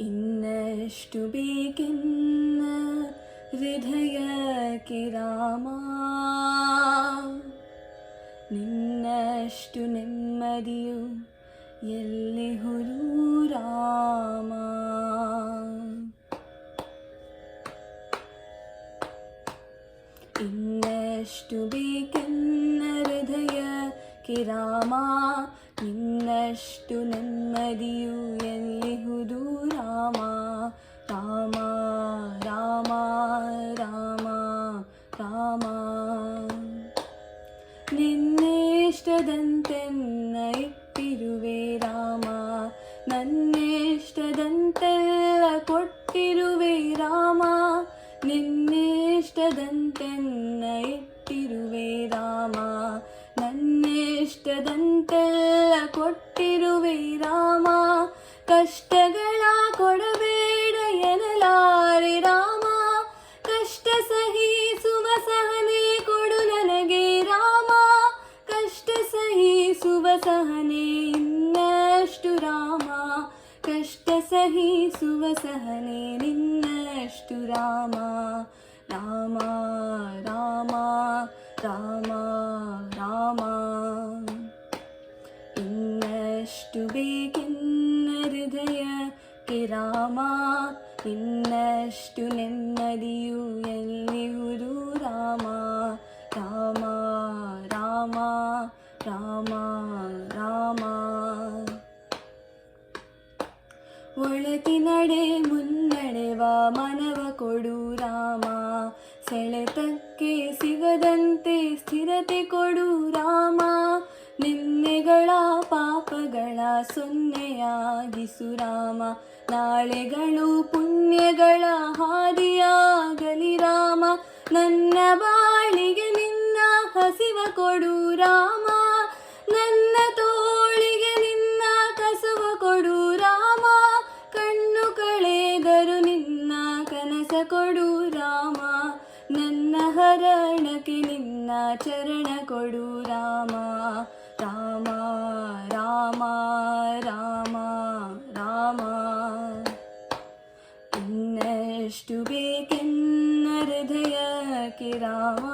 ಇನ್ನಷ್ಟು ಬೇಕೆನ್ನ ಹೃದಯಕ್ಕೆ ರಾಮ, ನಿನ್ನಷ್ಟು ನೆಮ್ಮದಿಯು ಎಲ್ಲಿಹುದು ರಾಮ. ಇನ್ನಷ್ಟು ಬೇಕೆನ್ನ ಹೃದಯಕ್ಕೆ ರಾಮ, ನಿನ್ನಷ್ಟು ನೆಮ್ಮದಿಯು ಎಲ್ಲಿಹುದು ರಾಮ. ರಾಮ ರಾಮ ರಾಮ ರಾಮ, ನಿನ್ನಿಷ್ಟದಂತೆನ್ನ ಇಟ್ಟಿರುವೆ ರಾಮ, ನನ್ನಿಷ್ಟದಂತೆಲ್ಲ ಕೊಟ್ಟಿರುವೆ ರಾಮ. ನಿನ್ನಿಷ್ಟದಂತೆನ್ನ ಇಟ್ಟಿರುವೆ ರಾಮ, ನನ್ನಿಷ್ಟದಂತೆಲ್ಲ ಕೊಟ್ಟಿರುವೆ ರಾಮ. ಕಷ್ಟಗಳ ಕೊಡಬೇಡ ಎನ್ನಲಾರೆ ರಾಮ, ಕಷ್ಟ ಸಹಿಸುವ ಸಹನೆ ಕೊಡು ನನಗೆ ರಾಮ. ಕಷ್ಟ ಸಹಿಸುವ ಸಹನೆ ಇನ್ನಷ್ಟು ರಾಮ, ಕಷ್ಟ ಸಹಿಸುವ ಸಹನೆ ನಿನ್ನಷ್ಟು ರಾಮ. ರಾಮ ರಾಮ ರಾಮ ರಾಮ, ಇನ್ನಷ್ಟು ಬೇಕೆನ್ನ ಹೃದಯಕ್ಕೆ ರಾಮ, ಇನ್ನಷ್ಟು ನೆಮ್ಮದಿಯು ಎಲ್ಲಿಹುದು ರಾಮ. ರಾಮ ರಾಮ ರಾಮ ರಾಮ, ಒಳತಿನಡೆ ಮುನ್ನಡೆವ ಮನವ ಕೊಡು ರಾಮ, ಸೆಳೆತಕ್ಕೆ ಸಿಗದಂತೆ ಸ್ಥಿರತೆ ಕೊಡು ರಾಮ. ನಿನ್ನೆಗಳ ಪಾಪಗಳ ಸೊನ್ನೆಯಾಗಿಸು ರಾಮ, ನಾಳೆಗಳು ಪುಣ್ಯಗಳ ಹಾದಿಯಾಗಲಿ ರಾಮ. ನನ್ನ ಬಾಳಿಗೆ ನಿನ್ನ ಹಸಿವ ಕೊಡು ರಾಮ, ನನ್ನ ತೋಳಿಗೆ ನಿನ್ನ ಕಸುವ ಕೊಡು ರಾಮ. ಕಣ್ಣು ಕಳೆದರು ನಿನ್ನ ಕನಸ ಕೊಡು ರಾಮ, ನನ್ನ ಹರಣಕ್ಕೆ ನಿನ್ನ ಚರಣ ಕೊಡು ರಾಮ. ರಾಮ ರಾಮ ರಾಮ ರಾಮ, ಇನ್ನಷ್ಟು ಬೇಕೆನ್ನ ಹೃದಯಕ್ಕೆ ರಾಮ,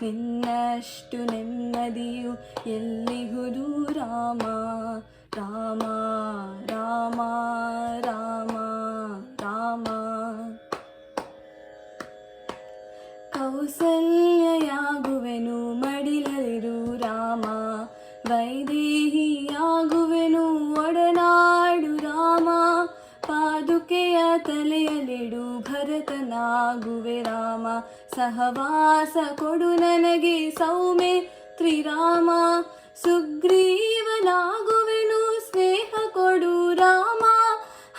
ನಿನ್ನಷ್ಟು ನೆಮ್ಮದಿಯು ಎಲ್ಲಿಹುದು ರಾಮ. ರಾಮ ರಾಮ ರಾಮ ರಾಮ, ಕೌಸಲ್ಯಯಾಗುವೆನು ಮಡಿಲಲಿರು ರಾಮ, ವೈದೇಹಿಯಾಗುವೆನು ಒಡನಾಡು ರಾಮ. ಪಾದುಕೆಯ ತಲೆಯಲಿಡು ಭರತನಾಗುವೆ ರಾಮ, ಸಹವಾಸ ಕೊಡು ನನಗೆ ಸೌಮಿತ್ರಿ ರಾಮ. ಸುಗ್ರೀವನಾಗುವೆನು ಸ್ನೇಹ ಕೊಡು ರಾಮ,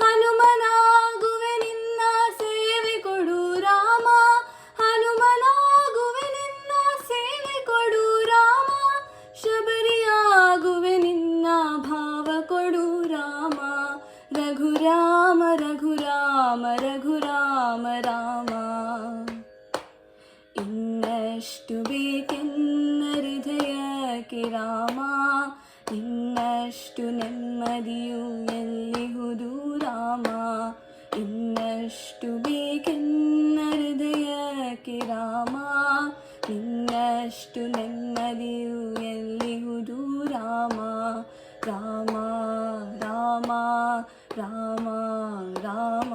ಹನುಮನಾಗುವೆ ನಿನ್ನ ಸೇವೆ ಕೊಡು ರಾಮ. ಹನುಮನಾಗುವೆ ನಿನ್ನ ಸೇವೆ ಕೊಡು ರಾಮ, ಶಬರಿಯಾಗುವೆ ನಿನ್ನ ಭಾವ ಕೊಡು ರಾಮ. ರಘುರಾಮ ರಘುರಾಮ ರಘುರಾಮ ರಾಮ, ಇನ್ನಷ್ಟು ಬೇಕೆನ್ನ ಹೃದಯಕ್ಕೆ ರಾಮ, ಇನ್ನಷ್ಟು ನೆಮ್ಮದಿಯು ಎಲ್ಲಿಹುದು ರಾಮ. ಇನ್ನಷ್ಟು ಬೇಕೆನ್ನ ಹೃದಯಕ್ಕೆ ರಾಮ, ಇನ್ನಷ್ಟು ನೆಮ್ಮದಿಯು ಎಲ್ಲಿಹುದು ರಾಮ. ರಾಮ ರಾಮ ರಾಮ ರಾಮ.